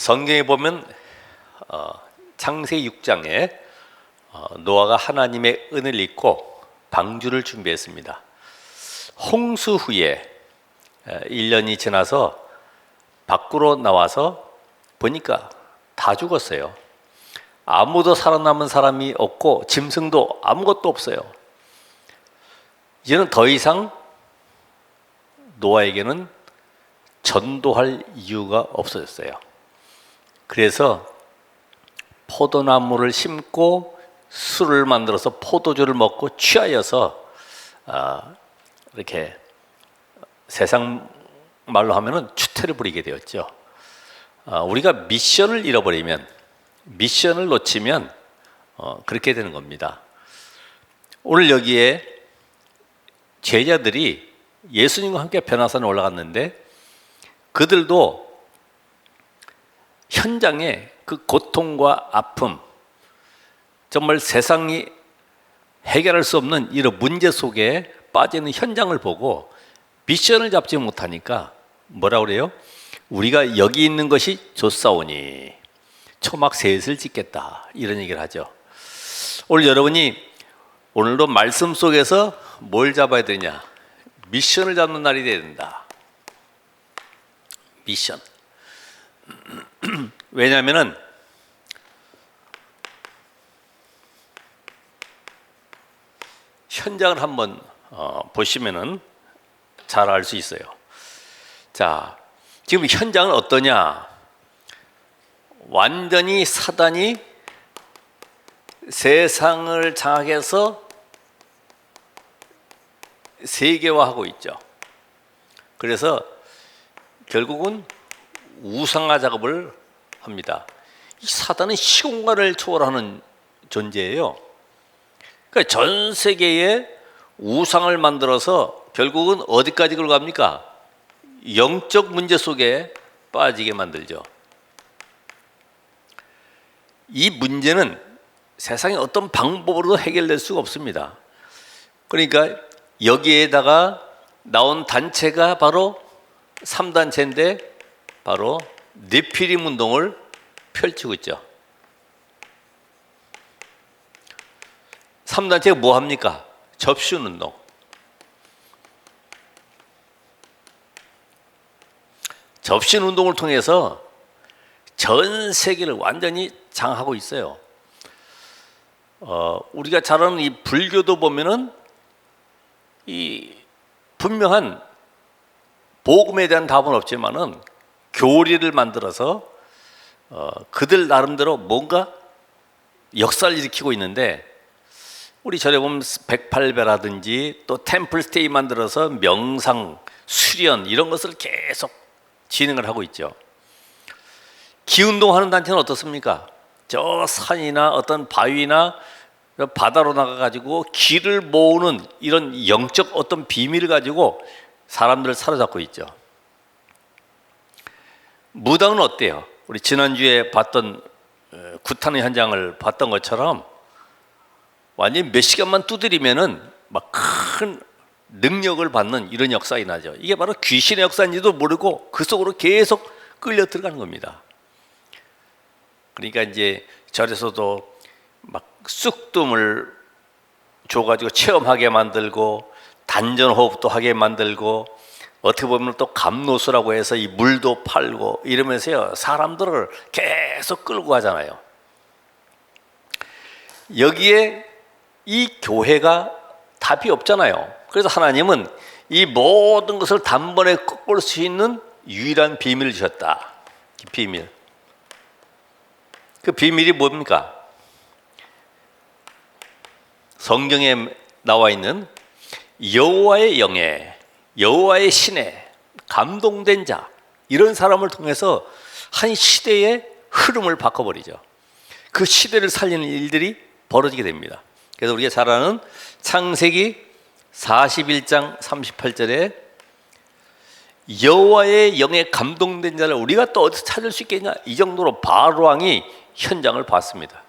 성경에 보면 창세기 6장에 노아가 하나님의 은혜를 입고 방주를 준비했습니다. 홍수 후에 1년이 지나서 밖으로 나와서 보니까 다 죽었어요. 아무도 살아남은 사람이 없고 짐승도 아무것도 없어요. 이제는 더 이상 노아에게는 전도할 이유가 없어졌어요. 그래서 포도나무를 심고 술을 만들어서 포도주를 먹고 취하여서 이렇게 세상 말로 하면은 추태를 부리게 되었죠. 우리가 미션을 잃어버리면, 미션을 놓치면 그렇게 되는 겁니다. 오늘 여기에 제자들이 예수님과 함께 변화산에 올라갔는데 그들도 현장에 그 고통과 아픔, 정말 세상이 해결할 수 없는 이런 문제 속에 빠지는 현장을 보고 미션을 잡지 못하니까 뭐라 그래요? 우리가 여기 있는 것이 좋사오니 초막 셋을 짓겠다, 이런 얘기를 하죠. 오늘 여러분이 오늘도 말씀 속에서 뭘 잡아야 되냐? 미션을 잡는 날이 돼야 된다. 미션. 왜냐하면은 현장을 한번 보시면은 잘 알 수 있어요. 자, 지금 현장은 어떠냐? 완전히 사단이 세상을 장악해서 세계화하고 있죠. 그래서 결국은 우상화 작업을 합니다. 이 사단은 시공간을 초월하는 존재예요. 그러니까 전 세계에 우상을 만들어서 결국은 어디까지 끌고 갑니까? 영적 문제 속에 빠지게 만들죠. 이 문제는 세상의 어떤 방법으로도 해결될 수가 없습니다. 그러니까 여기에다가 나온 단체가 바로 3단체인데 바로 네피림 운동을 펼치고 있죠. 3단체가 뭐 합니까? 접신 운동. 접신 운동을 통해서 전 세계를 완전히 장악하고 있어요. 우리가 잘 아는 이 불교도 보면은 이 분명한 복음에 대한 답은 없지만은 교리를 만들어서 그들 나름대로 뭔가 역사를 일으키고 있는데, 우리 절에 보면 108배라든지 또 템플스테이 만들어서 명상, 수련 이런 것을 계속 진행을 하고 있죠. 기운동하는 단체는 어떻습니까? 저 산이나 어떤 바위나 바다로 나가가지고 기를 모으는 이런 영적 어떤 비밀을 가지고 사람들을 사로잡고 있죠. 무당은 어때요? 우리 지난주에 봤던 구타는 현장을 봤던 것처럼 완전히 몇 시간만 두드리면은 막 큰 능력을 받는 이런 역사가 나죠. 이게 바로 귀신의 역사인지도 모르고 그 속으로 계속 끌려 들어가는 겁니다. 그러니까 이제 절에서도 막 쑥뜸을 줘가지고 체험하게 만들고 단전호흡도 하게 만들고 어떻게 보면 또 감노수라고 해서 이 물도 팔고 이러면서요 사람들을 계속 끌고 가잖아요. 여기에 이 교회가 답이 없잖아요. 그래서 하나님은 이 모든 것을 단번에 꺾을 수 있는 유일한 비밀을 주셨다. 비밀. 그 비밀이 뭡니까? 성경에 나와 있는 여호와의 영에, 여호와의 신에 감동된 자, 이런 사람을 통해서 한 시대의 흐름을 바꿔버리죠. 그 시대를 살리는 일들이 벌어지게 됩니다. 그래서 우리가 잘 아는 창세기 41장 38절에 여호와의 영에 감동된 자를 우리가 또 어디서 찾을 수 있겠냐, 이 정도로 바로 왕이 현장을 봤습니다.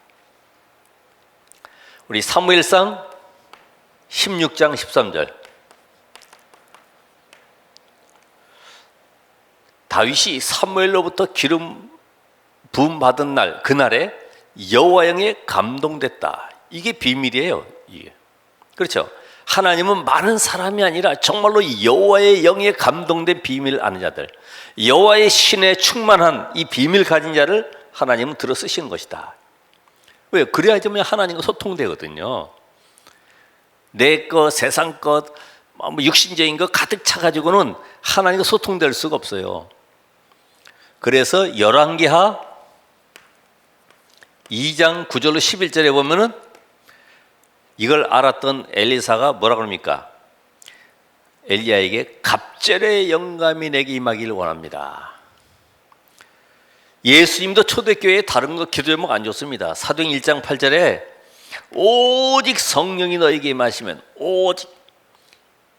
우리 사무엘상 16장 13절, 다윗이 사무엘로부터 기름 부음 받은 날 그날에 여호와 영에 감동됐다. 이게 비밀이에요. 이게. 그렇죠. 하나님은 많은 사람이 아니라 정말로 여호와의 영에 감동된 비밀을 아는 자들, 여호와의 신에 충만한 이 비밀 가진 자를 하나님은 들어 쓰시는 것이다. 왜? 그래야지만 하나님과 소통되거든요. 내 것, 세상 것, 육신적인 것 가득 차가지고는 하나님과 소통될 수가 없어요. 그래서 열왕기하 2장 9절로 11절에 보면은 이걸 알았던 엘리사가 뭐라 그럽니까? 엘리야에게 갑절의 영감이 내게 임하기를 원합니다. 예수님도 초대교회에 다른 거 기도 제목 안 줬습니다. 사도행 1장 8절에 오직 성령이 너에게 임하시면 오직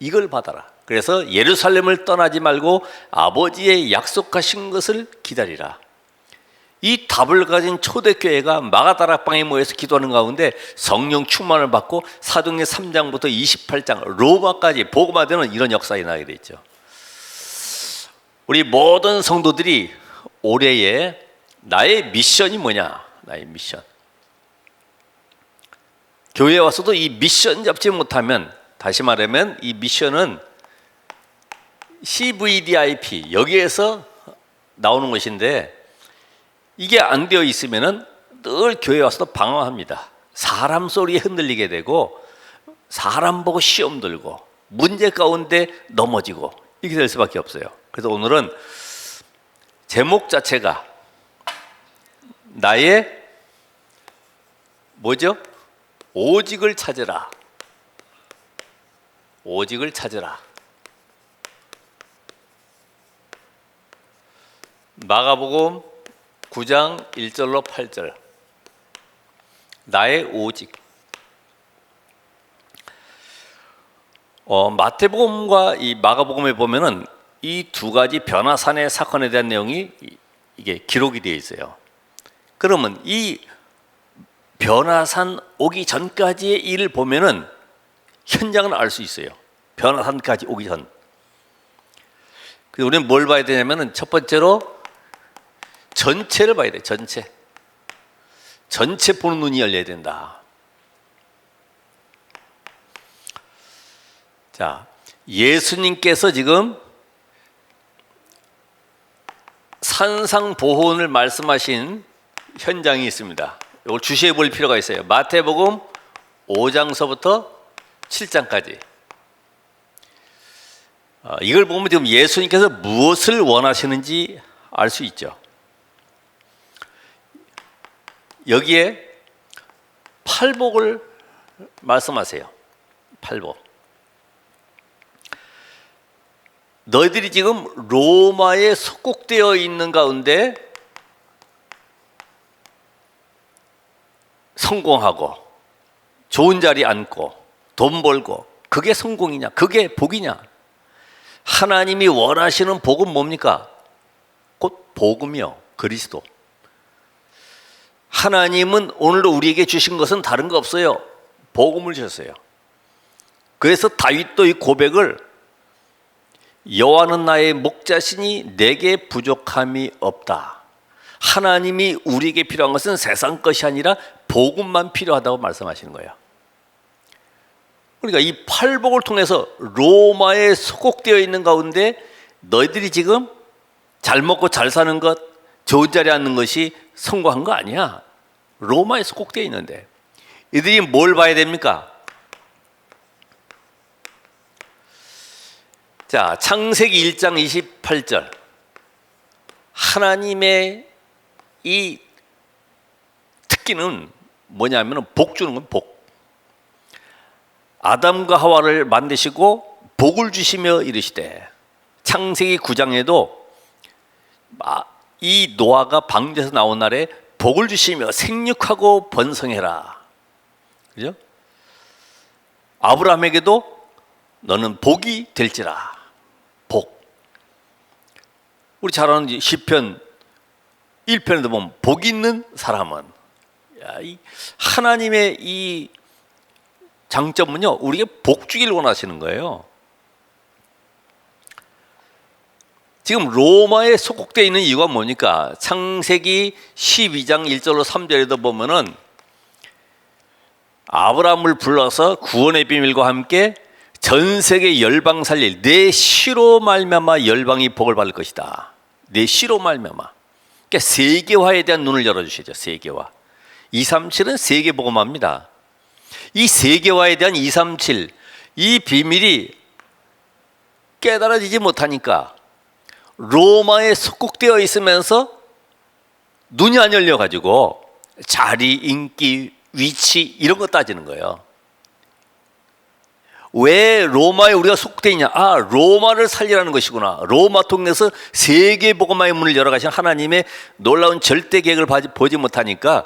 이걸 받아라. 그래서 예루살렘을 떠나지 말고 아버지의 약속하신 것을 기다리라. 이 답을 가진 초대교회가 마가다락방에 모여서 기도하는 가운데 성령 충만을 받고 사도행전 3장부터 28장 로마까지 복음화 되는 이런 역사에 나게 돼 있죠. 우리 모든 성도들이 올해에 나의 미션이 뭐냐? 나의 미션. 교회에 와서도 이 미션 잡지 못하면, 다시 말하면 이 미션은 CVDIP 여기에서 나오는 것인데, 이게 안 되어 있으면은 늘 교회에 와서도 방황합니다. 사람 소리에 흔들리게 되고 사람 보고 시험 들고 문제 가운데 넘어지고 이렇게 될 수밖에 없어요. 그래서 오늘은 제목 자체가 나의 뭐죠? 오직을 찾으라. 오직을 찾으라. 마가복음 9장 1절로 8절. 나의 오직. 마태복음과 이 마가복음에 보면은 이 두 가지 변화산의 사건에 대한 내용이 이게 기록이 되어 있어요. 그러면 이 변화산 오기 전까지의 일을 보면은 현장을 알 수 있어요. 변화산까지 오기 전. 그래서 우리는 뭘 봐야 되냐면은 첫 번째로 전체를 봐야 돼. 전체 보는 눈이 열려야 된다. 자, 예수님께서 지금 산상보훈을 말씀하신 현장이 있습니다. 이걸 주시해 볼 필요가 있어요. 마태복음 5장서부터 7장까지. 이걸 보면 지금 예수님께서 무엇을 원하시는지 알 수 있죠. 여기에 팔복을 말씀하세요. 팔복. 너희들이 지금 로마에 속국되어 있는 가운데 성공하고 좋은 자리 앉고 돈 벌고 그게 성공이냐? 그게 복이냐? 하나님이 원하시는 복은 뭡니까? 곧 복음이요. 그리스도. 하나님은 오늘도 우리에게 주신 것은 다른 거 없어요. 복음을 주셨어요. 그래서 다윗도 이 고백을 여호와는 나의 목자시니 내게 부족함이 없다. 하나님이 우리에게 필요한 것은 세상 것이 아니라 복음만 필요하다고 말씀하시는 거예요. 그러니까 이 팔복을 통해서 로마에 속국되어 있는 가운데 너희들이 지금 잘 먹고 잘 사는 것, 좋은 자리에 앉는 것이 성공한 거 아니야. 로마에 속국되어 있는데 이들이 뭘 봐야 됩니까? 자, 창세기 1장 28절. 하나님의 이 특기는 뭐냐면 복 주는 건 복. 아담과 하와를 만드시고 복을 주시며 이르시되, 창세기 9장에도 이 노아가 방주에서 나온 날에 복을 주시며 생육하고 번성해라. 그죠? 아브라함에게도 너는 복이 될지라. 복. 우리 잘 아는 시편 1편에도 보면 복 있는 사람은, 이 하나님의 이 장점은요, 우리에게 복 주기를 원하시는 거예요. 지금 로마에 속국되어 있는 이유가 뭡니까? 창세기 12장 1절로 3절에도 보면은 아브라함을 불러서 구원의 비밀과 함께 전 세계 열방 살릴 내 씨로 말미암아 열방이 복을 받을 것이다. 내 씨로 말미암아. 그러니까 세계화에 대한 눈을 열어주시죠. 세계화. 237은 세계복음화입니다. 이 세계화에 대한 237, 이 비밀이 깨달아지지 못하니까 로마에 속국되어 있으면서 눈이 안 열려가지고 자리, 인기, 위치 이런 거 따지는 거예요. 왜 로마에 우리가 속국되어 있냐? 아, 로마를 살리라는 것이구나. 로마 통해서 세계복음화의 문을 열어가신 하나님의 놀라운 절대 계획을 보지 못하니까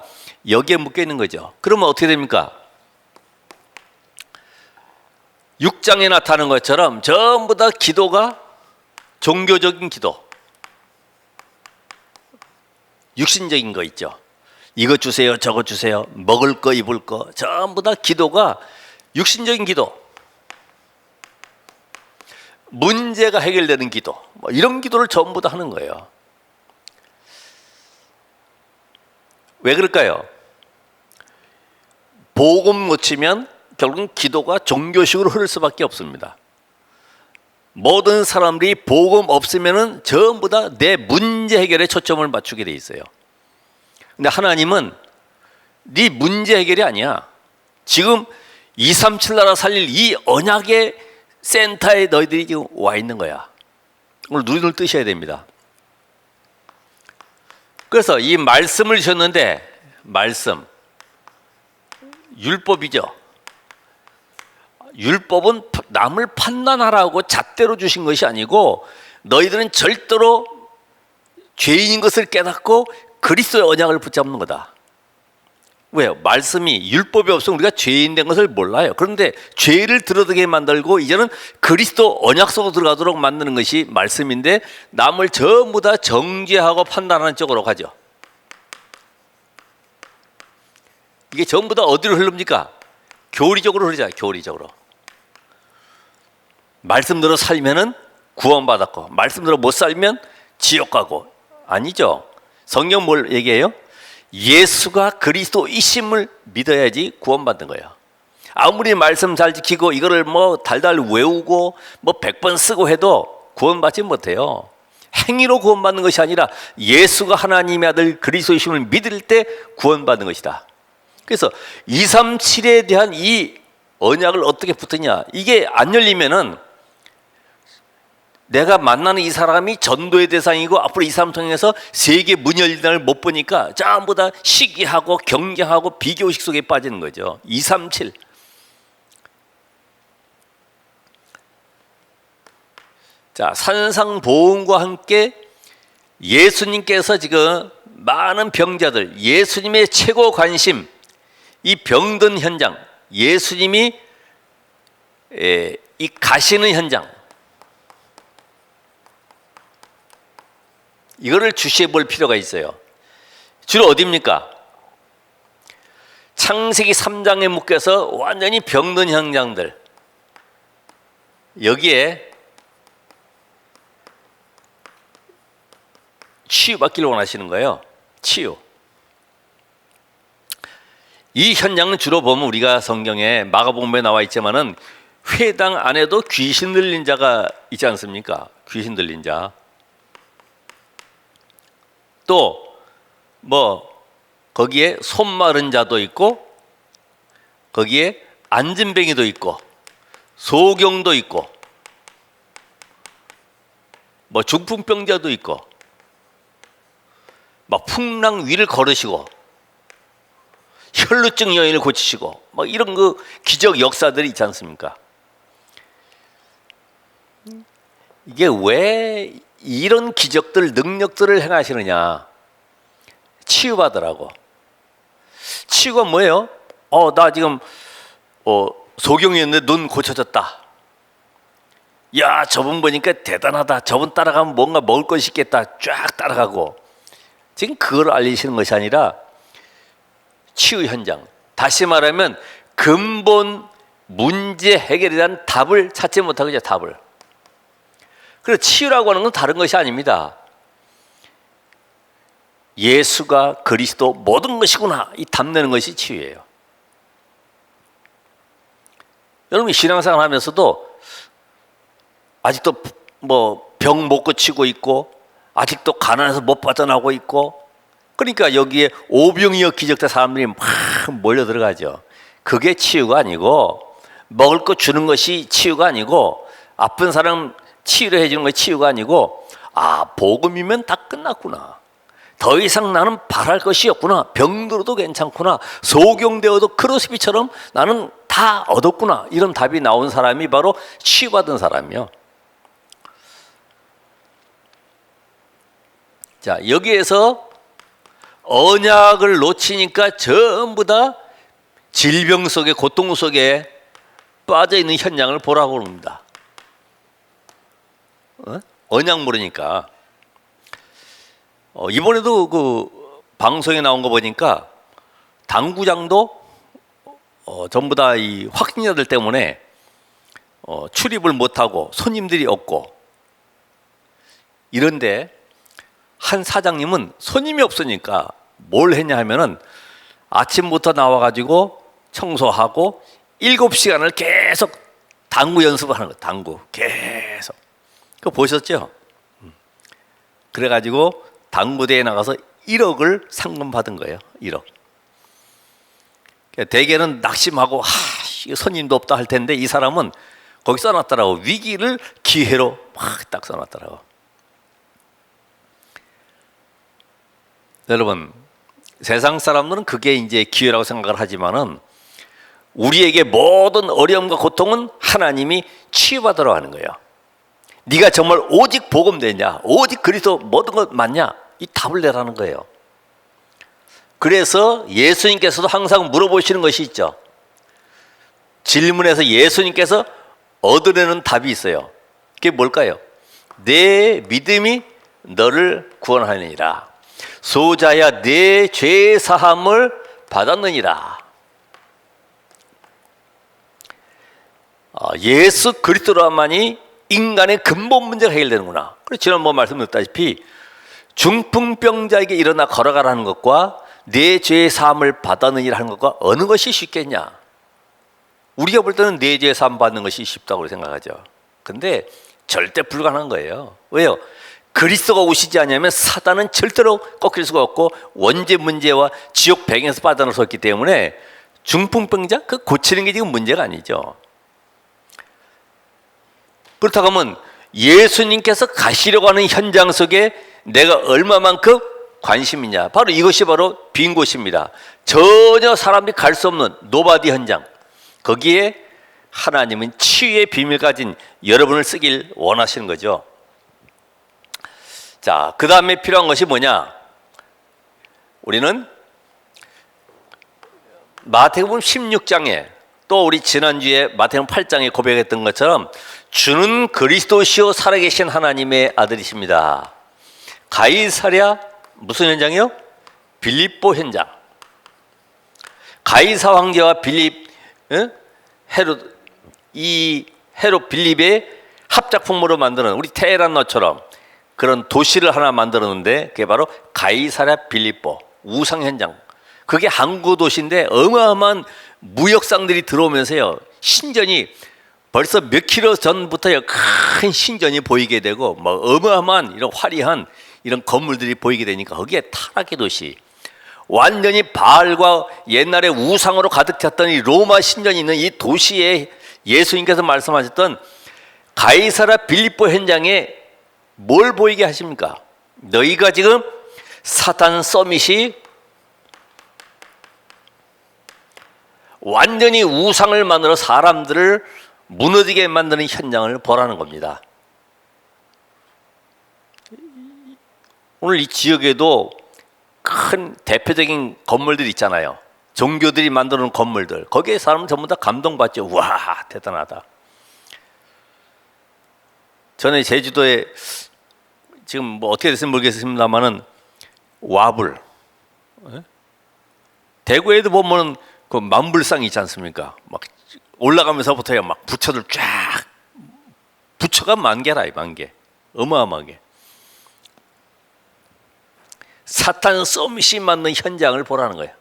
여기에 묶여 있는 거죠. 그러면 어떻게 됩니까? 6장에 나타나는 것처럼 전부 다 기도가 종교적인 기도, 육신적인 거 있죠. 이거 주세요, 저거 주세요, 먹을 거, 입을 거, 전부 다 기도가 육신적인 기도, 문제가 해결되는 기도, 뭐 이런 기도를 전부 다 하는 거예요. 왜 그럴까요? 복음 놓치면 결국은 기도가 종교식으로 흐를 수밖에 없습니다. 모든 사람들이 복음 없으면은 전부 다 내 문제 해결에 초점을 맞추게 돼 있어요. 근데 하나님은 네 문제 해결이 아니야. 지금 237 나라 살릴 이 언약의 센터에 너희들이 지금 와 있는 거야. 오늘 눈을 뜨셔야 됩니다. 그래서 이 말씀을 주셨는데, 말씀 율법이죠. 율법은 남을 판단하라고 잣대로 주신 것이 아니고 너희들은 절대로 죄인인 것을 깨닫고 그리스도의 언약을 붙잡는 거다. 왜요? 말씀이 율법이 없으면 우리가 죄인 된 것을 몰라요. 그런데 죄를 들어들게 만들고 이제는 그리스도 언약 속으로 들어가도록 만드는 것이 말씀인데 남을 전부 다 정죄하고 판단하는 쪽으로 가죠. 이게 전부 다 어디로 흐릅니까? 교리적으로 흐르잖아요. 교리적으로. 말씀대로 살면은 구원받았고 말씀대로 못 살면 지옥 가고. 아니죠. 성경 뭘 얘기해요? 예수가 그리스도이심을 믿어야지 구원받는 거예요. 아무리 말씀 잘 지키고 이거를 뭐 달달 외우고 뭐 100번 쓰고 해도 구원받지 못해요. 행위로 구원받는 것이 아니라 예수가 하나님의 아들 그리스도이심을 믿을 때 구원받는 것이다. 그래서 237에 대한 이 언약을 어떻게 붙느냐, 이게 안 열리면은 내가 만나는 이 사람이 전도의 대상이고 앞으로 이 사람 통해서 세계 문이 열리는 걸 못 보니까 전부 다 시기하고 경쟁하고 비교의식 속에 빠지는 거죠. 237. 자, 산상보험과 함께 예수님께서 지금 많은 병자들, 예수님의 최고 관심, 이 병든 현장, 예수님이 이 가시는 현장, 이거를 주시해 볼 필요가 있어요. 주로 어디입니까? 창세기 3장에 묶여서 완전히 병든 현장들, 여기에 치유받기를 원하시는 거예요. 치유. 이 현장은 주로 보면 우리가 성경에 마가복음에 나와 있지만은 회당 안에도 귀신 들린 자가 있지 않습니까? 귀신 들린 자. 또 뭐 거기에 손 마른 자도 있고 거기에 안진뱅이도 있고 소경도 있고 뭐 중풍병자도 있고 막 풍랑 위를 걸으시고 혈루증 여인을 고치시고 막 이런 그 기적 역사들이 있지 않습니까? 이게 왜 이런 기적들, 능력들을 행하시느냐? 치유받으라고. 치유가 뭐예요? 나 지금 소경이었는데 눈 고쳐졌다. 야, 저분 보니까 대단하다. 저분 따라가면 뭔가 먹을 것이 있겠다. 쫙 따라가고. 지금 그걸 알리시는 것이 아니라 치유 현장. 다시 말하면 근본 문제 해결에 대한 답을 찾지 못하고 이제 답을. 그래서 치유라고 하는 건 다른 것이 아닙니다. 예수가 그리스도 모든 것이구나 이 답내는 것이 치유예요. 여러분 신앙생활 하면서도 아직도 뭐 병 못 고치고 있고 아직도 가난해서 못 빠져나오고 있고, 그러니까 여기에 오병이어 기적대 사람들이 막 몰려 들어가죠. 그게 치유가 아니고, 먹을 거 주는 것이 치유가 아니고, 아픈 사람 치유를 해주는 것이 치유가 아니고, 아 복음이면 다 끝났구나, 더 이상 나는 바랄 것이 없구나, 병들어도 괜찮구나, 소경되어도 크로스비처럼 나는 다 얻었구나, 이런 답이 나온 사람이 바로 치유받은 사람이요. 자, 여기에서 언약을 놓치니까 전부 다 질병 속에, 고통 속에 빠져 있는 현장을 보라고 합니다. 언약 모르니까. 이번에도 그 방송에 나온 거 보니까 당구장도 전부 다 이 확진자들 때문에 출입을 못하고 손님들이 없고, 이런데 한 사장님은 손님이 없으니까 뭘 했냐 하면은 아침부터 나와가지고 청소하고 7시간을 계속 당구 연습을 하는 거예요. 당구 계속. 그거 보셨죠? 그래가지고 당구대회에 나가서 1억을 상금 받은 거예요. 1억. 대개는 낙심하고 손님도 없다 할 텐데 이 사람은 거기 써놨더라고. 위기를 기회로 막 딱 써놨더라고. 여러분, 세상 사람들은 그게 이제 기회라고 생각을 하지만은 우리에게 모든 어려움과 고통은 하나님이 치유받으러 하는 거예요. 네가 정말 오직 복음 되냐, 오직 그리스도 모든 것 맞냐, 이 답을 내라는 거예요. 그래서 예수님께서도 항상 물어보시는 것이 있죠. 질문에서 예수님께서 얻어내는 답이 있어요. 그게 뭘까요? 내 믿음이 너를 구원하느니라. 소자야 내 죄 사함을 받았느니라. 예수 그리스도로만이 인간의 근본 문제가 해결되는구나. 그래서 지난번 말씀드렸다시피 중풍병자에게 일어나 걸어가라는 것과 내 죄 사함을 받았느니라 하는 것과 어느 것이 쉽겠냐? 우리가 볼 때는 내 죄 사함 받는 것이 쉽다고 생각하죠. 근데 절대 불가능한 거예요. 왜요? 그리스도가 오시지 않으면 사단은 절대로 꺾일 수가 없고 원죄 문제와 지옥 배경에서 빠져나올 수 없기 때문에 중풍병자 그 고치는 게 지금 문제가 아니죠. 그렇다고 하면 예수님께서 가시려고 하는 현장 속에 내가 얼마만큼 관심이냐, 바로 이것이 바로 빈 곳입니다. 전혀 사람이 갈 수 없는 노바디 현장, 거기에 하나님은 치유의 비밀 가진 여러분을 쓰길 원하시는 거죠. 자, 그 다음에 필요한 것이 뭐냐? 우리는 마태복음 16장에 또 우리 지난주에 마태복음 8장에 고백했던 것처럼 주는 그리스도시요 살아계신 하나님의 아들이십니다. 가이사랴 무슨 현장이요? 빌립보 현장. 가이사 황제와 빌립, 헤롯, 이 헤롯 빌립의 합작 풍모로 만드는 우리 테헤란너처럼 그런 도시를 하나 만들었는데 그게 바로 가이사랴 빌립보 우상 현장. 그게 항구 도시인데 어마어마한 무역상들이 들어오면서요, 신전이 벌써 몇 킬로 전부터 큰 신전이 보이게 되고 뭐 어마어마한 이런 화려한 이런 건물들이 보이게 되니까 거기에 타락의 도시, 완전히 바알과 옛날에 우상으로 가득 찼던 이 로마 신전이 있는 이 도시에 예수님께서 말씀하셨던 가이사랴 빌립보 현장에 뭘 보이게 하십니까? 너희가 지금 사탄 서밋이 완전히 우상을 만들어 사람들을 무너지게 만드는 현장을 보라는 겁니다. 오늘 이 지역에도 큰 대표적인 건물들이 있잖아요. 종교들이 만들어 놓은 건물들. 거기에 사람은 전부 다 감동받죠. 와, 대단하다. 전에 제주도에 지금 뭐 어떻게 됐으면 모르겠습니다만은 와불, 대구에도 보면 그 만불상 있지 않습니까? 막 올라가면서부터 막 부처들 쫙, 부처가 10,000개라, 10,000개. 어마어마하게. 사탄 서밋이 맞는 현장을 보라는 거예요.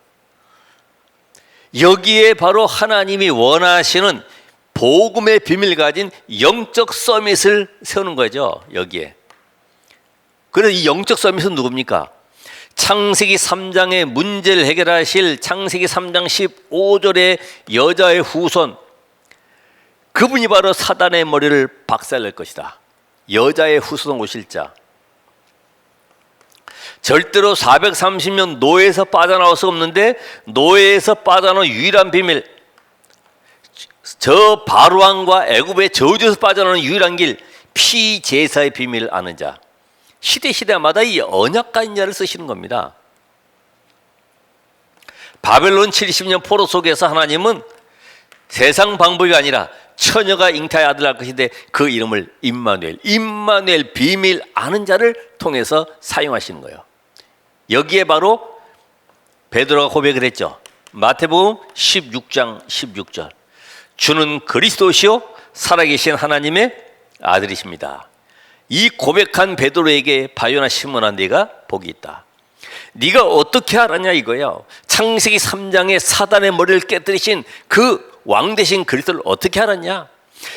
여기에 바로 하나님이 원하시는 복음의 비밀 가진 영적 서밋을 세우는 거죠. 여기에. 그래서 이 영적 서밋은 누굽니까? 창세기 3장의 문제를 해결하실 창세기 3장 15절의 여자의 후손, 그분이 바로 사단의 머리를 박살낼 것이다. 여자의 후손 오실 자. 절대로 430년 노예에서 빠져나올 수 없는데 노예에서 빠져나온 유일한 비밀, 저 바로왕과 애굽의 저주에서 빠져나오는 유일한 길, 피제사의 비밀을 아는 자. 시대마다 이 언약가인 자를 쓰시는 겁니다. 바벨론 70년 포로 속에서 하나님은 세상 방법이 아니라 처녀가 잉타의 아들을 낳을 것인데 그 이름을 임마누엘 비밀 아는 자를 통해서 사용하시는 거예요. 여기에 바로 베드로가 고백을 했죠. 마태복음 16장 16절. 주는 그리스도시요 살아계신 하나님의 아들이십니다. 이 고백한 베드로에게 바요나 시몬아 네가 복이 있다. 네가 어떻게 알았냐 이거예요. 창세기 3장에 사단의 머리를 깨뜨리신 그 왕 되신 그리스도를 어떻게 알았냐?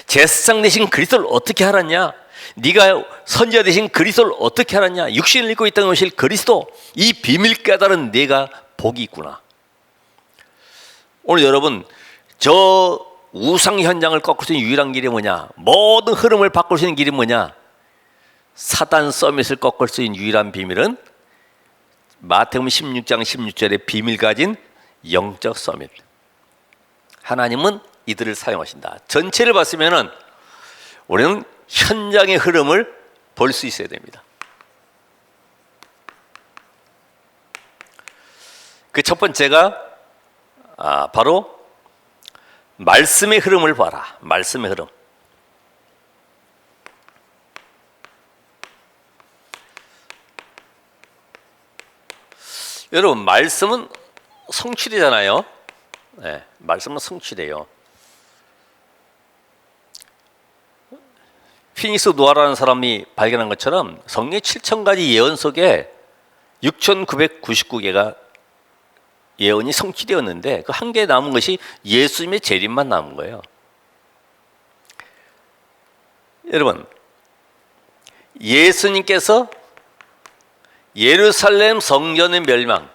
제사장 되신 그리스도를 어떻게 알았냐? 네가 선지자 되신 그리스도를 어떻게 알았냐? 육신을 입고 이 땅에 오실 그리스도, 이 비밀 깨달은 네가 복이 있구나. 오늘 여러분, 저 우상 현장을 꺾을 수 있는 유일한 길이 뭐냐? 모든 흐름을 바꿀 수 있는 길이 뭐냐? 사단 서밋을 꺾을 수 있는 유일한 비밀은 마태복음 16장 16절의 비밀 가진 영적 서밋. 하나님은 이들을 사용하신다. 전체를 봤으면은 우리는 현장의 흐름을 볼 수 있어야 됩니다. 그 첫 번째가 바로 말씀의 흐름을 봐라. 말씀의 흐름. 여러분, 말씀은 성취되잖아요. 네, 말씀은 성취돼요. 피니스 노아라는 사람이 발견한 것처럼 성경의 7,000가지 예언 속에 6,999개가 예언이 성취되었는데 그 한 개 남은 것이 예수님의 재림만 남은 거예요. 여러분, 예수님께서 예루살렘 성전의 멸망,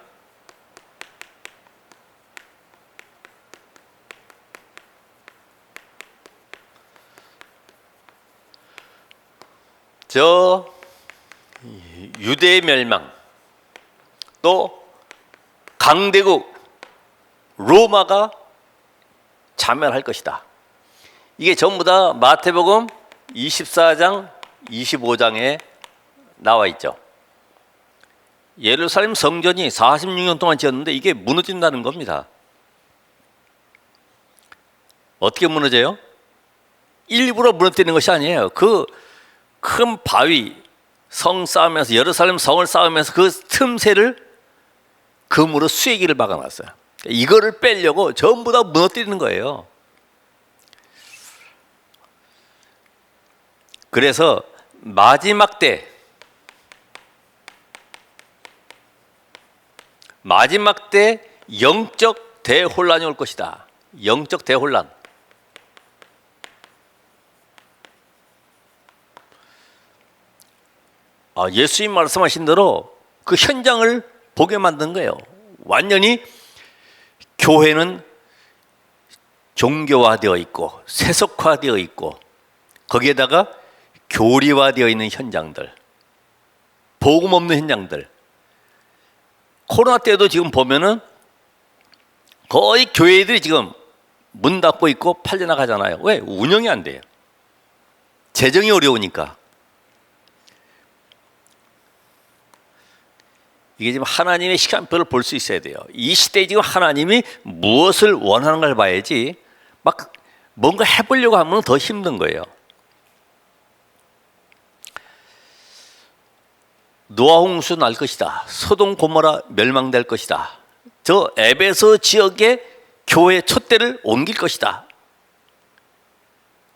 저 유대의 멸망, 또 강대국 로마가 자멸할 것이다. 이게 전부 다 마태복음 24장 25장에 나와 있죠. 예루살렘 성전이 46년 동안 지었는데 이게 무너진다는 겁니다. 어떻게 무너져요? 일부러 무너뜨리는 것이 아니에요. 그 큰 바위, 성 쌓으면서, 예루살렘 성을 쌓으면서 그 틈새를 금으로 쇠기를 박아놨어요. 이거를 빼려고 전부 다 무너뜨리는 거예요. 그래서 마지막 때 영적 대혼란이 올 것이다. 영적 대혼란. 예수님 말씀하신 대로 그 현장을 보게 만든 거예요. 완전히 교회는 종교화되어 있고 세속화되어 있고 거기에다가 교리화되어 있는 현장들, 복음 없는 현장들. 코로나 때도 지금 보면은 거의 교회들이 지금 문 닫고 있고 팔려나가잖아요. 왜? 운영이 안 돼요. 재정이 어려우니까. 이게 지금 하나님의 시간표를 볼 수 있어야 돼요. 이 시대에 지금 하나님이 무엇을 원하는 걸 봐야지 막 뭔가 해보려고 하면 더 힘든 거예요. 노아 홍수 날 것이다. 소돔 고모라 멸망될 것이다. 저 에베소 지역에 교회 촛대를 옮길 것이다.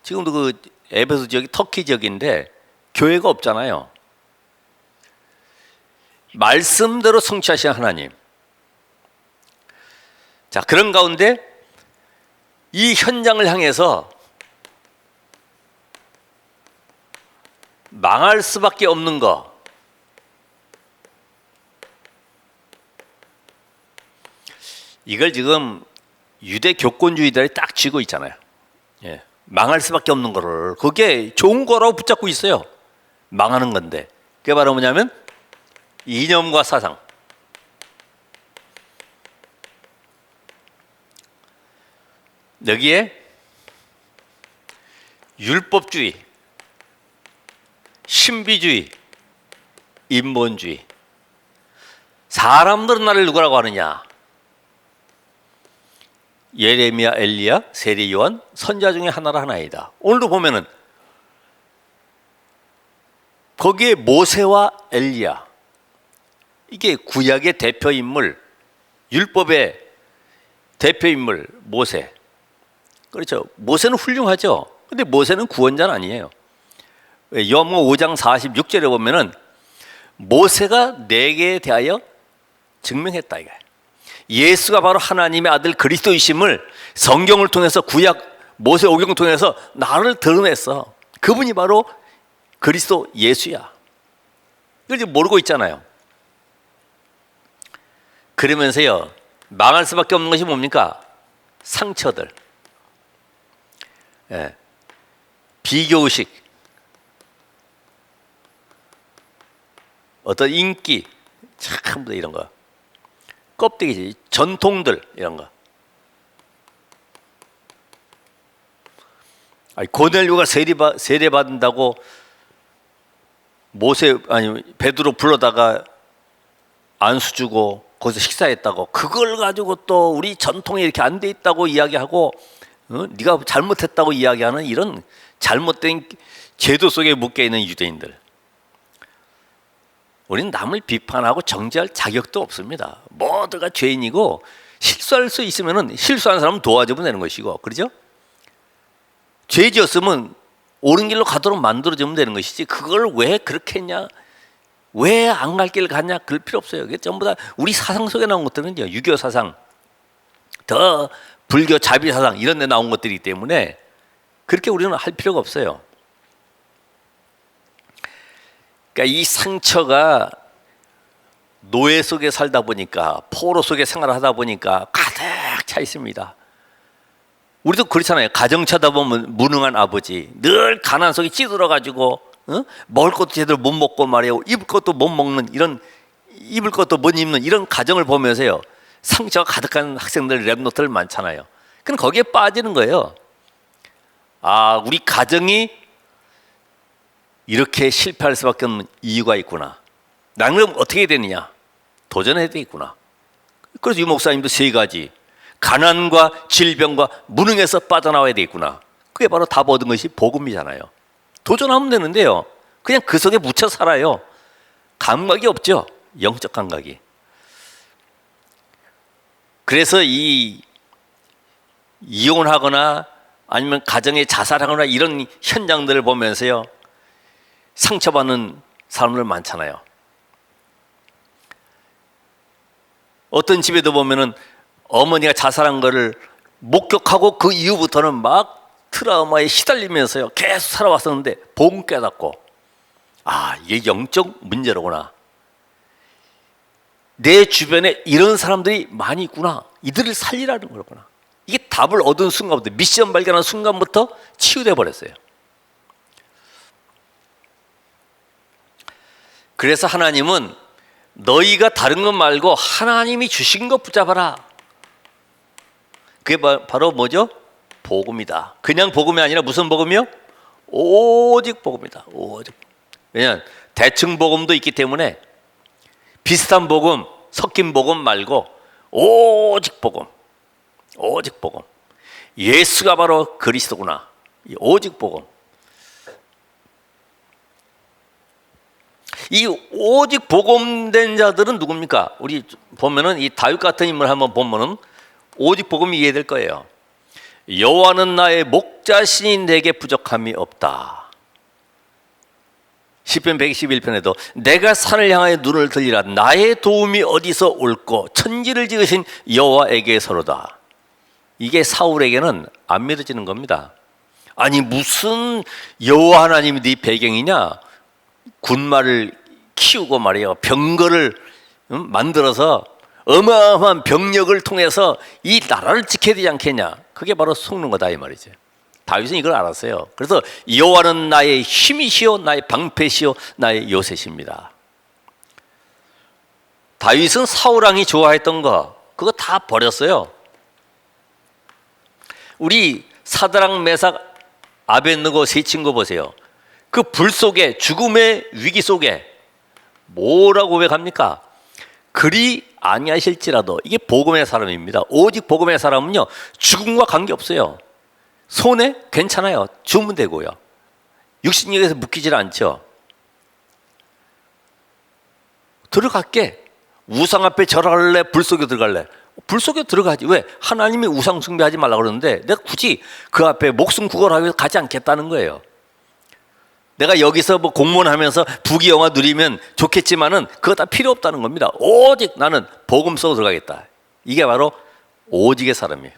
지금도 그 에베소 지역이 터키 지역인데 교회가 없잖아요. 말씀대로 성취하신 하나님. 자, 그런 가운데 이 현장을 향해서 망할 수밖에 없는 거, 이걸 지금 유대 교권주의들이 딱 쥐고 있잖아요. 예, 망할 수밖에 없는 거를, 그게 좋은 거라고 붙잡고 있어요. 망하는 건데, 그게 바로 뭐냐면 이념과 사상. 여기에 율법주의, 신비주의, 인본주의. 사람들은 나를 누구라고 하느냐? 예레미야, 엘리야, 세례 요한, 선지자 중에 하나라 하나이다. 오늘도 보면은 거기에 모세와 엘리야, 이게 구약의 대표 인물, 율법의 대표 인물 모세. 그렇죠. 모세는 훌륭하죠. 근데 모세는 구원자는 아니에요. 요한복음 5장 46절에 보면은 모세가 내게 대하여 증명했다 이거예요. 예수가 바로 하나님의 아들 그리스도이심을 성경을 통해서, 구약 모세 오경을 통해서 나를 드러냈어. 그분이 바로 그리스도 예수야. 이걸 지금 모르고 있잖아요. 그러면서요, 망할 수밖에 없는 것이 뭡니까? 상처들, 예, 비교의식, 어떤 인기, 참 이런 거, 껍데기지, 전통들, 이런 거. 아니, 고넬료가 세례 받는다고 베드로 불러다가 안수 주고 거기서 식사했다고, 그걸 가지고 또 우리 전통이 이렇게 안 돼 있다고 이야기하고, 네가 잘못했다고 이야기하는 이런 잘못된 제도 속에 묶여 있는 유대인들. 우리는 남을 비판하고 정죄할 자격도 없습니다. 모두가 죄인이고, 실수할 수 있으면 실수하는 사람은 도와주면 되는 것이고, 그렇죠? 죄 지었으면 옳은 길로 가도록 만들어주면 되는 것이지, 그걸 왜 그렇게 했냐, 왜 안 갈 길 갔냐, 그럴 필요 없어요. 이게 전부 다 우리 사상 속에 나온 것들은요, 유교 사상, 더 불교 자비 사상, 이런 데 나온 것들이기 때문에 그렇게 우리는 할 필요가 없어요. 그러니까 이 상처가 노예 속에 살다 보니까, 포로 속에 생활하다 보니까 가득 차 있습니다. 우리도 그렇잖아요. 가정 쳐다보면 무능한 아버지, 늘 가난 속에 찌들어가지고, 먹을 것도 제대로 못 먹고 말이에요, 입을 것도 못 먹는, 이런 입을 것도 못 입는 이런 가정을 보면서요, 상처가 가득한 학생들, 랩노트들 많잖아요. 그럼 거기에 빠지는 거예요. 아, 우리 가정이 이렇게 실패할 수밖에 없는 이유가 있구나. 나는 그럼 어떻게 해야 되느냐? 도전해야 되겠구나. 그래서 유 목사님도 3가지, 가난과 질병과 무능에서 빠져나와야 되겠구나. 그게 바로 답 얻은 것이 복음이잖아요. 도전하면 되는데요, 그냥 그 속에 묻혀 살아요. 감각이 없죠, 영적 감각이. 그래서 이혼하거나 아니면 가정에 자살하거나 이런 현장들을 보면서요, 상처받는 사람들 많잖아요. 어떤 집에도 보면은 어머니가 자살한 거를 목격하고 그 이후부터는 막 트라우마에 시달리면서요, 계속 살아왔었는데 복음 깨닫고, 아, 이게 영적 문제로구나. 내 주변에 이런 사람들이 많이 있구나. 이들을 살리라는 거구나. 이게 답을 얻은 순간부터, 미션 발견한 순간부터 치유돼 버렸어요. 그래서 하나님은 너희가 다른 것 말고 하나님이 주신 것 붙잡아라. 그게 바로 뭐죠? 복음이다. 그냥 복음이 아니라 무슨 복음이요? 오직 복음이다. 오직. 왜냐하면 대충 복음도 있기 때문에 비슷한 복음, 섞인 복음 말고 오직 복음. 오직 복음. 예수가 바로 그리스도구나. 오직 복음. 이 오직 복음된 자들은 누굽니까? 우리 보면은 이 다윗 같은 인물 한번 보면은 오직 복음이 이해될 거예요. 여호와는 나의 목자시니 내게 부족함이 없다. 시편 111편에도 내가 산을 향하여 눈을 들리라 나의 도움이 어디서 올꼬 천지를 지으신 여호와에게서로다. 이게 사울에게는 안 믿어지는 겁니다. 아니 무슨 여호와 하나님이 네 배경이냐? 군마를 키우고 말이에요. 병거를 만들어서 어마어마한 병력을 통해서 이 나라를 지켜야 되지 않겠냐? 그게 바로 속는 거다 이 말이죠. 다윗은 이걸 알았어요. 그래서 여호와는 나의 힘이시오 나의 방패시오 나의 요새십니다. 다윗은 사울 왕이 좋아했던 거 그거 다 버렸어요. 우리 사드락 메삭 아벳느고 세 친구 보세요. 그 불 속에 죽음의 위기 속에 뭐라고 고백합니까? 그리 아니하실지라도 이게 복음의 사람입니다. 오직 복음의 사람은요 죽음과 관계없어요. 손에 괜찮아요. 주면 되고요. 육신력에서 묶이질 않죠. 들어갈게. 우상 앞에 절할래? 불 속에 들어갈래? 불 속에 들어가지. 왜? 하나님이 우상 숭배하지 말라고 그러는데 내가 굳이 그 앞에 목숨 구걸하기 위해서 가지 않겠다는 거예요. 내가 여기서 뭐 공무원 하면서 부귀영화 누리면 좋겠지만은 그거 다 필요 없다는 겁니다. 오직 나는 복음 속으로 들어가겠다. 이게 바로 오직의 사람이에요.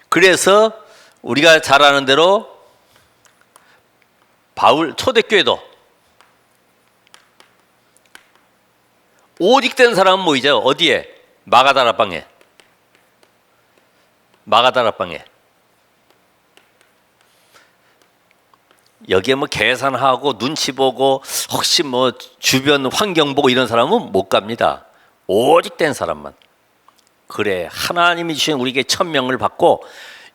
그래서 우리가 잘 아는 대로 바울 초대교회도 오직된 사람은 모이죠. 어디에? 마가다라방에. 마가다라방에. 여기에 뭐 계산하고 눈치 보고 혹시 뭐 주변 환경 보고 이런 사람은 못 갑니다. 오직 된 사람만. 그래 하나님이 주신 우리에게 천명을 받고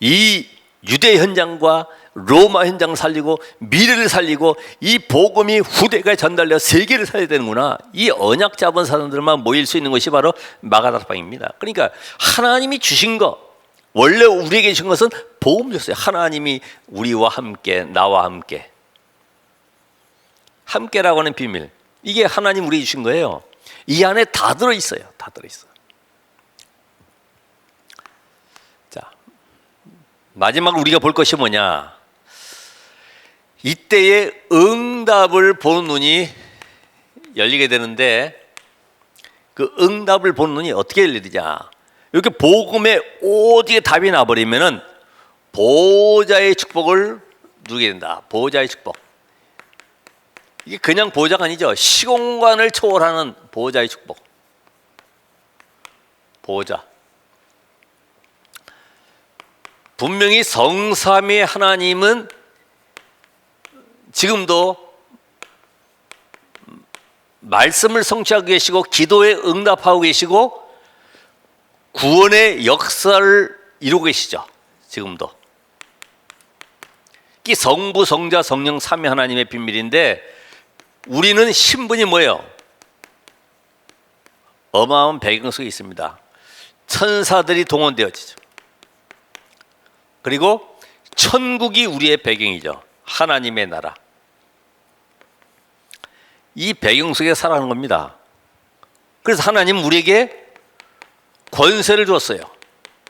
이 유대 현장과 로마 현장 살리고 미래를 살리고 이 복음이 후대가 전달되어 세계를 살려야 되는구나. 이 언약 잡은 사람들만 모일 수 있는 것이 바로 마가다락방입니다. 그러니까 하나님이 주신 거 원래 우리에게 주신 것은 복음이었어요. 하나님이 우리와 함께 나와 함께 함께라고 하는 비밀 이게 하나님 우리에게 주신 거예요. 이 안에 다 들어있어요. 다 들어있어요. 자 마지막 우리가 볼 것이 뭐냐? 이때의 응답을 보는 눈이 열리게 되는데 그 응답을 보는 눈이 어떻게 열리느냐? 이렇게 복음에 오직에 답이 나버리면은 보호자의 축복을 누리게 된다. 보호자의 축복. 이게 그냥 보호자가 아니죠. 시공간을 초월하는 보호자의 축복. 보호자. 분명히 성삼위의 하나님은 지금도 말씀을 성취하고 계시고 기도에 응답하고 계시고 구원의 역사를 이루고 계시죠. 지금도. 이 성부, 성자, 성령 삼위 하나님의 비밀인데 우리는 신분이 뭐예요? 어마어마한 배경 속에 있습니다. 천사들이 동원되어지죠. 그리고 천국이 우리의 배경이죠. 하나님의 나라. 이 배경 속에 살아가는 겁니다. 그래서 하나님은 우리에게 권세를 줬어요.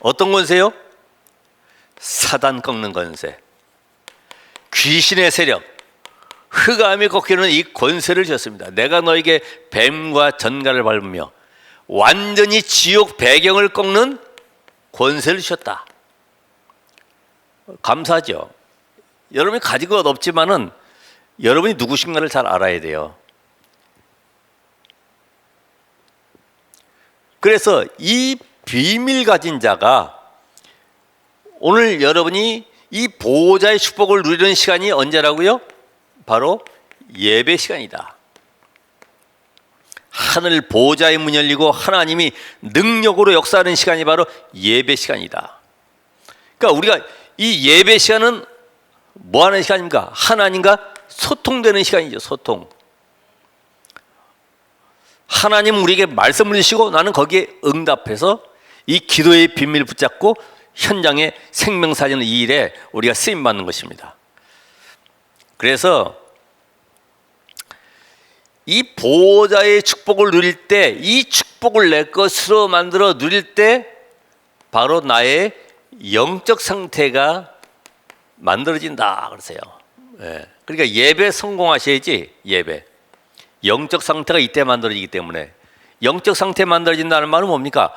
어떤 권세요? 사단 꺾는 권세. 귀신의 세력, 흑암이 꺾이는 이 권세를 줬습니다. 내가 너에게 뱀과 전갈을 밟으며 완전히 지옥 배경을 꺾는 권세를 주셨다. 감사하죠. 여러분이 가진 것 없지만은 여러분이 누구신가를 잘 알아야 돼요. 그래서 이 비밀 가진 자가 오늘 여러분이 이 보호자의 축복을 누리는 시간이 언제라고요? 바로 예배 시간이다. 하늘 보호자의 문이 열리고 하나님이 능력으로 역사하는 시간이 바로 예배 시간이다. 그러니까 우리가 이 예배 시간은 뭐 하는 시간입니까? 하나님과 소통되는 시간이죠. 소통. 하나님은 우리에게 말씀을 주시고 나는 거기에 응답해서 이 기도의 비밀을 붙잡고 현장에 생명사는 이 일에 우리가 쓰임받는 것입니다. 그래서 이 보호자의 축복을 누릴 때 이 축복을 내 것으로 만들어 누릴 때 바로 나의 영적 상태가 만들어진다 그러세요. 예. 그러니까 예배 성공하셔야지. 예배. 영적 상태가 이때 만들어지기 때문에. 영적 상태 만들어진다는 말은 뭡니까?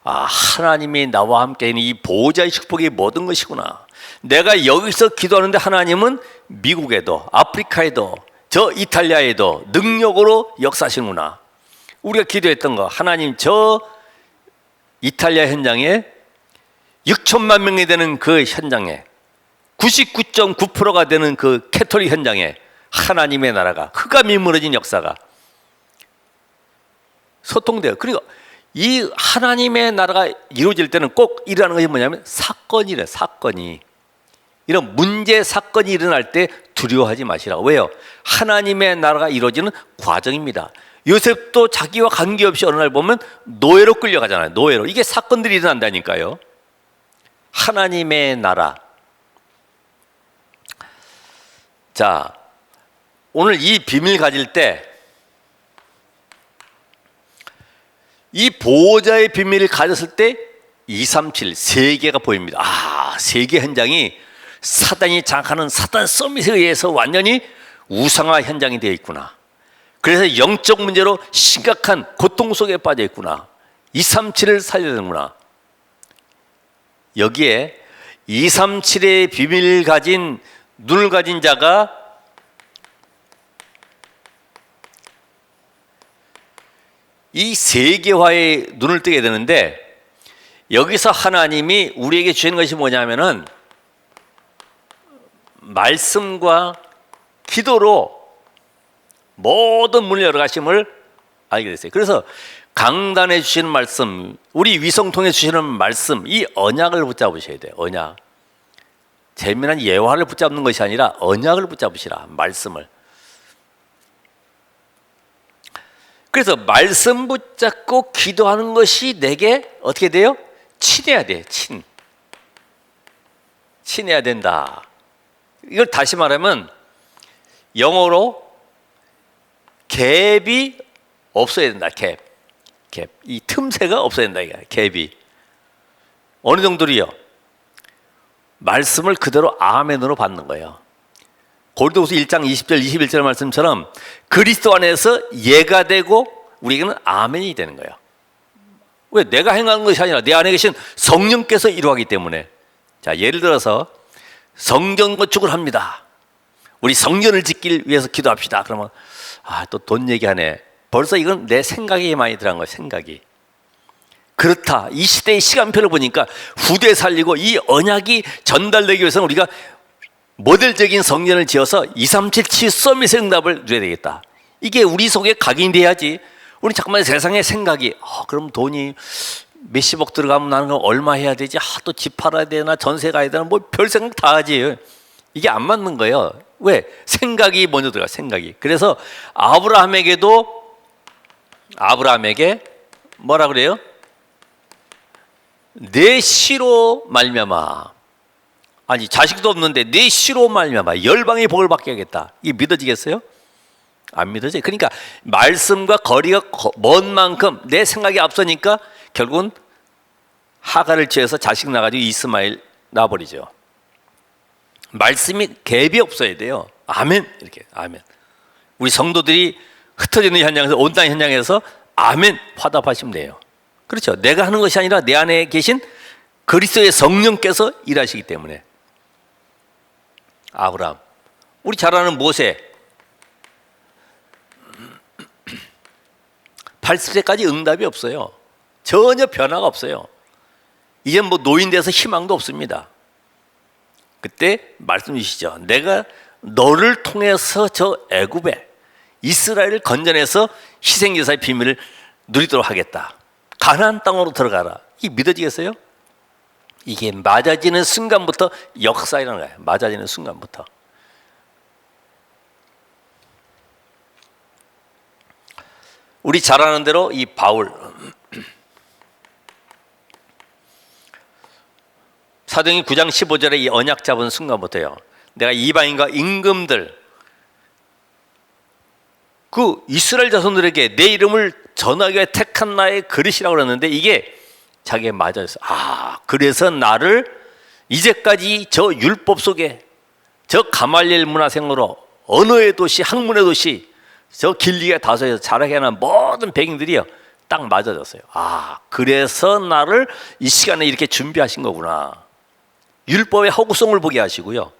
아, 하나님이 나와 함께 있는 이 보호자의 축복이 모든 것이구나. 내가 여기서 기도하는데 하나님은 미국에도, 아프리카에도, 저 이탈리아에도 능력으로 역사하시는구나. 우리가 기도했던 거, 하나님 저 이탈리아 현장에 6천만 명이 되는 그 현장에 99.9%가 되는 그 캐톨릭 현장에 하나님의 나라가, 흑암이 무너진 역사가 소통돼요. 그리고 이 하나님의 나라가 이루어질 때는 꼭 일어나는 것이 뭐냐면 사건이래. 사건이. 이런 문제 사건이 일어날 때 두려워하지 마시라고. 왜요? 하나님의 나라가 이루어지는 과정입니다. 요셉도 자기와 관계없이 어느 날 보면 노예로 끌려가잖아요. 노예로. 이게 사건들이 일어난다니까요. 하나님의 나라. 자, 오늘 이 비밀 가질 때 이 보호자의 비밀을 가졌을 때 237 세계가 보입니다. 아, 세계 현장이 사단이 장악하는 사단 서밋에 의해서 완전히 우상화 현장이 되어 있구나. 그래서 영적 문제로 심각한 고통 속에 빠져 있구나. 237을 살려야 되는구나. 여기에 237의 비밀을 가진 눈을 가진 자가 이 세계화에 눈을 뜨게 되는데, 여기서 하나님이 우리에게 주시는 것이 뭐냐면은 말씀과 기도로 모든 문을 열어가심을 알게 됐어요. 그래서 강단에 주시는 말씀, 우리 위성통에 주시는 말씀, 이 언약을 붙잡으셔야 돼요. 언약. 재미난 예화를 붙잡는 것이 아니라 언약을 붙잡으시라. 말씀을. 그래서 말씀 붙잡고 기도하는 것이 내게 어떻게 돼요? 친해야 돼. 친해야 된다. 이걸 다시 말하면 영어로 갭이 없어야 된다. 갭. 이 틈새가 없어야 된다. 이게 갭이. 어느 정도로요? 말씀을 그대로 아멘으로 받는 거예요. 고린도후서 1장 20절 21절 말씀처럼 그리스도 안에서 예가 되고 우리에게는 아멘이 되는 거예요. 왜? 내가 행하는 것이 아니라 내 안에 계신 성령께서 이루하기 때문에. 자, 예를 들어서 성전 건축을 합니다. 우리 성전을 짓기 위해서 기도합시다. 그러면 또 돈 얘기하네. 벌써 이건 내 생각이 많이 들어간 거예요. 생각이. 그렇다. 이 시대의 시간표를 보니까 후대 살리고 이 언약이 전달되기 위해서는 우리가 모델적인 성전을 지어서 237 서밋의 응답을 누려야 되겠다. 이게 우리 속에 각인돼야지. 우리 잠깐만 세상의 생각이 그럼 돈이 몇십억 들어가면 나는 그럼 얼마 해야 되지? 또 집 팔아야 되나? 전세 가야 되나? 뭐 별 생각 다 하지. 이게 안 맞는 거예요. 왜? 생각이 먼저 들어가. 생각이. 그래서 아브라함에게 뭐라 그래요? 내 씨로 말미암아. 아니, 자식도 없는데 내 씨로 말미암아 열방의 복을 받게 하겠다. 이게 믿어지겠어요? 안 믿어져요. 그러니까 말씀과 거리가 먼 만큼 내 생각이 앞서니까 결국은 하가를 취해서 자식 나가지고 이스마엘 낳아버리죠. 말씀이 갭이 없어야 돼요. 아멘. 이렇게 아멘. 우리 성도들이 흩어져 있는 현장에서, 온당 현장에서 아멘 화답하시면 돼요. 그렇죠. 내가 하는 것이 아니라 내 안에 계신 그리스도의 성령께서 일하시기 때문에. 아브라함, 우리 잘 아는 모세, 80세까지 응답이 없어요. 전혀 변화가 없어요. 이제 뭐 노인 돼서 희망도 없습니다. 그때 말씀 주시죠. 내가 너를 통해서 저 애굽에 이스라엘을 건져내서 희생제사의 비밀을 누리도록 하겠다. 가나안 땅으로 들어가라. 이게 믿어지겠어요? 이게 맞아지는 순간부터 역사라는 거예요. 맞아지는 순간부터. 우리 잘 아는 대로 이 바울, 사도행전 9장 15절에 이 언약 잡은 순간부터요. 내가 이방인과 임금들, 그 이스라엘 자손들에게 내 이름을 전하기 위해 택한 나의 그릇이라고 그랬는데 이게 자기에 맞아서 그래서 나를 이제까지 저 율법 속에 저 가말리엘 문화생으로 언어의 도시, 학문의 도시, 저 길리가 다소에서 자라게 하는 모든 백인들이요 딱 맞아졌어요. 아, 그래서 나를 이 시간에 이렇게 준비하신 거구나. 율법의 허구성을 보게 하시고요,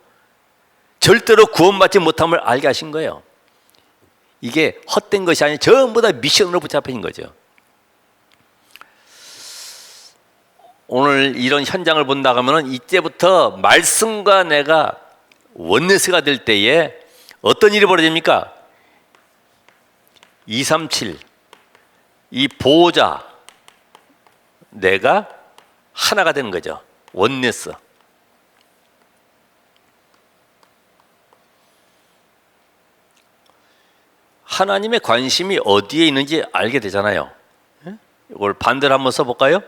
절대로 구원받지 못함을 알게 하신 거예요. 이게 헛된 것이 아니라 전부 다 미션으로 붙잡힌 거죠. 오늘 이런 현장을 본다 하면 이때부터 말씀과 내가 원네스가 될 때에 어떤 일이 벌어집니까? 237, 이 보호자 내가 하나가 되는 거죠. 원네스. 하나님의 관심이 어디에 있는지 알게 되잖아요. 이걸 반대로 한번 써볼까요?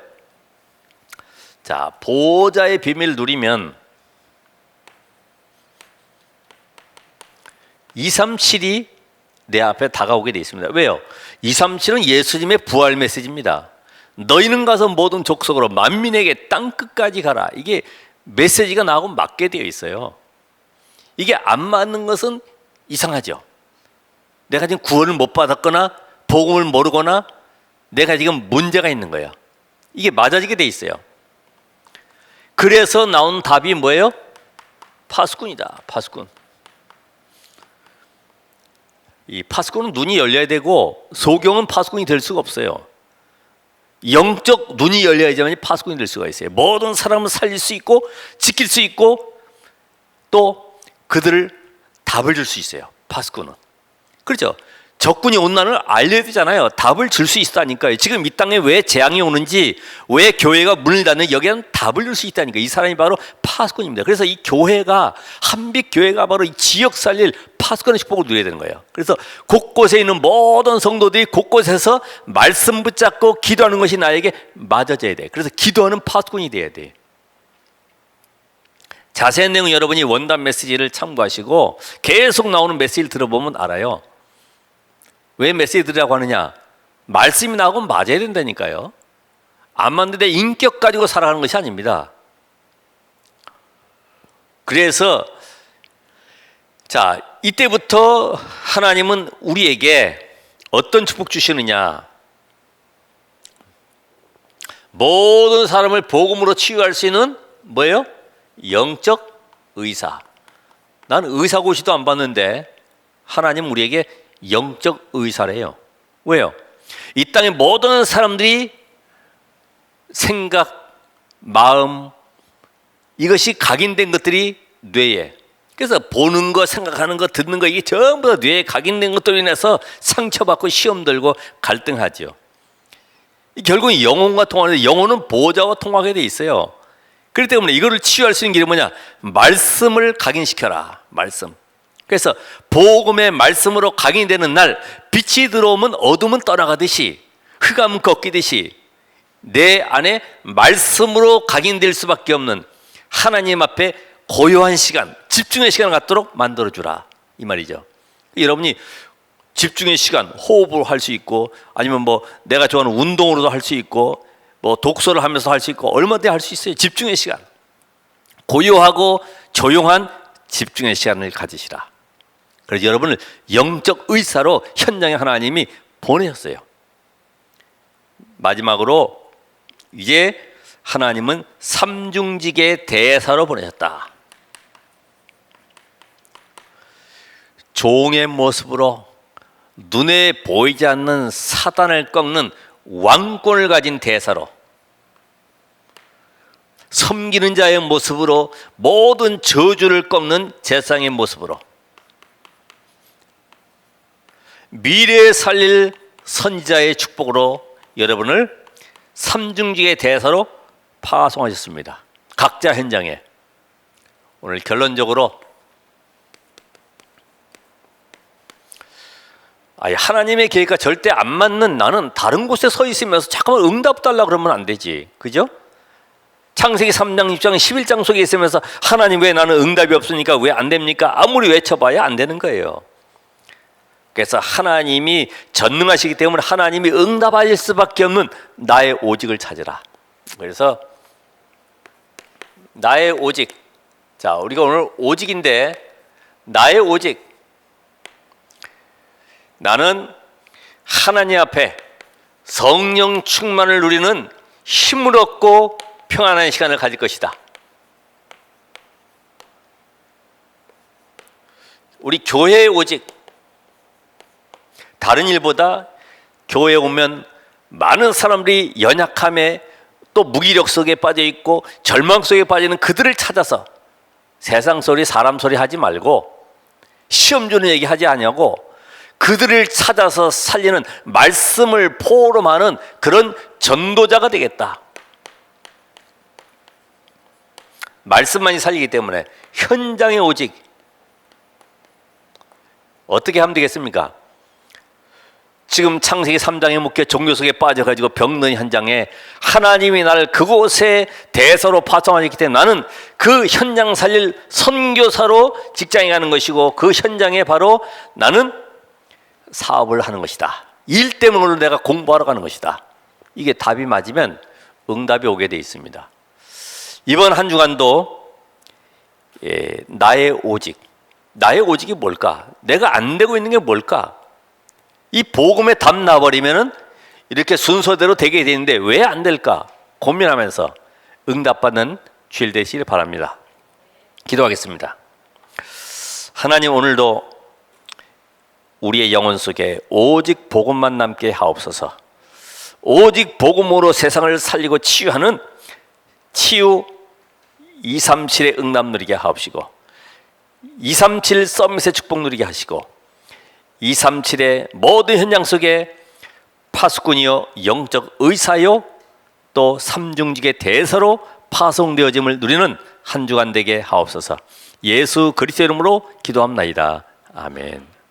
자, 보호자의 비밀을 누리면 237이 내 앞에 다가오게 되어 있습니다. 왜요? 237은 예수님의 부활 메시지입니다. 너희는 가서 모든 족속으로 만민에게 땅끝까지 가라. 이게 메시지가 나하고 맞게 되어 있어요. 이게 안 맞는 것은 이상하죠. 내가 지금 구원을 못 받았거나 복음을 모르거나 내가 지금 문제가 있는 거예요. 이게 맞아지게 돼 있어요. 그래서 나온 답이 뭐예요? 파수꾼이다. 파수꾼. 이 파수꾼은 눈이 열려야 되고 소경은 파수꾼이 될 수가 없어요. 영적 눈이 열려야지만 파수꾼이 될 수가 있어요. 모든 사람을 살릴 수 있고 지킬 수 있고 또 그들을 답을 줄 수 있어요. 파수꾼은. 그렇죠? 적군이 온 날을 알려야 되잖아요. 답을 줄 수 있다니까요. 지금 이 땅에 왜 재앙이 오는지, 왜 교회가 문을 닫는지 여기에는 답을 줄 수 있다니까요. 이 사람이 바로 파수꾼입니다. 그래서 이 교회가, 한빛 교회가 바로 이 지역 살릴 파수꾼의 축복을 누려야 되는 거예요. 그래서 곳곳에 있는 모든 성도들이 곳곳에서 말씀 붙잡고 기도하는 것이 나에게 맞아져야 돼. 그래서 기도하는 파수꾼이 돼야 돼. 자세한 내용은 여러분이 원단 메시지를 참고하시고 계속 나오는 메시지를 들어보면 알아요. 왜 메시지 들으라고 하느냐? 말씀이 나하고 맞아야 된다니까요. 안 맞는데 인격 가지고 살아가는 것이 아닙니다. 그래서 자, 이때부터 하나님은 우리에게 어떤 축복 주시느냐? 모든 사람을 복음으로 치유할 수 있는 뭐예요? 영적 의사. 난 의사고시도 안 받는데 하나님 우리에게 영적 의사래요. 왜요? 이 땅의 모든 사람들이 생각, 마음, 이것이 각인된 것들이 뇌에, 그래서 보는 거, 생각하는 거, 듣는 거, 이게 전부 다 뇌에 각인된 것들로 인해서 상처받고 시험 들고 갈등하죠. 결국은 영혼과 통하는데 영혼은 보호자와 통하게 돼 있어요. 그렇기 때문에 이거를 치유할 수 있는 길이 뭐냐? 말씀을 각인시켜라. 말씀. 그래서 복음의 말씀으로 각인되는 날 빛이 들어오면 어둠은 떠나가듯이, 흑암은 꺾이듯이 내 안에 말씀으로 각인될 수밖에 없는 하나님 앞에 고요한 시간, 집중의 시간을 갖도록 만들어주라, 이 말이죠. 여러분이 집중의 시간, 호흡을 할 수 있고, 아니면 뭐 내가 좋아하는 운동으로도 할 수 있고, 뭐 독서를 하면서 할 수 있고, 얼마든지 할 수 있어요. 집중의 시간, 고요하고 조용한 집중의 시간을 가지시라. 그래서 여러분을 영적 의사로 현장에 하나님이 보내셨어요. 마지막으로 이제 하나님은 삼중직의 대사로 보내셨다. 종의 모습으로 눈에 보이지 않는 사단을 꺾는 왕권을 가진 대사로, 섬기는 자의 모습으로 모든 저주를 꺾는 제사장의 모습으로, 미래에 살릴 선지자의 축복으로 여러분을 삼중직의 대사로 파송하셨습니다. 각자 현장에. 오늘 결론적으로 하나님의 계획과 절대 안 맞는 나는 다른 곳에 서 있으면서 잠깐만 응답 달라고 그러면 안 되지. 그죠? 창세기 3장, 6장, 11장 속에 있으면서 하나님 왜 나는 응답이 없으니까 왜 안 됩니까? 아무리 외쳐봐야 안 되는 거예요. 그래서 하나님이 전능하시기 때문에 하나님이 응답하실 수밖에 없는 나의 오직을 찾으라. 그래서 나의 오직. 자, 우리가 오늘 오직인데 나의 오직. 나는 하나님 앞에 성령 충만을 누리는 힘을 얻고 평안한 시간을 가질 것이다. 우리 교회의 오직. 다른 일보다 교회에 오면 많은 사람들이 연약함에 또 무기력 속에 빠져 있고 절망 속에 빠지는 그들을 찾아서 세상 소리 사람 소리 하지 말고 시험 주는 얘기 하지 아니하고 그들을 찾아서 살리는 말씀을 포럼하는 그런 전도자가 되겠다. 말씀만이 살리기 때문에 현장의 오직. 어떻게 하면 되겠습니까? 지금 창세기 3장에 묶여 종교 속에 빠져가지고 병든 현장에 하나님이 나를 그곳에 대서로 파송하셨기 때문에 나는 그 현장 살릴 선교사로 직장에 가는 것이고 그 현장에 바로 나는 사업을 하는 것이다. 일 때문에 내가 공부하러 가는 것이다. 이게 답이 맞으면 응답이 오게 돼 있습니다. 이번 한 주간도 나의 오직. 나의 오직이 뭘까? 내가 안 되고 있는 게 뭘까? 이 복음에 답 나버리면은 이렇게 순서대로 되게 되는데 왜 안 될까? 고민하면서 응답받는 주일 되시길 바랍니다. 기도하겠습니다. 하나님, 오늘도 우리의 영혼 속에 오직 복음만 남게 하옵소서. 오직 복음으로 세상을 살리고 치유하는 치유 237의 응답 누리게 하옵시고 237 서밋의 축복 누리게 하시고 237의 모든 현장 속에 파수꾼이요 영적 의사요 또 삼중직의 대사로 파송되어짐을 누리는 한 주간 되게 하옵소서. 예수 그리스도 이름으로 기도합나이다. 아멘.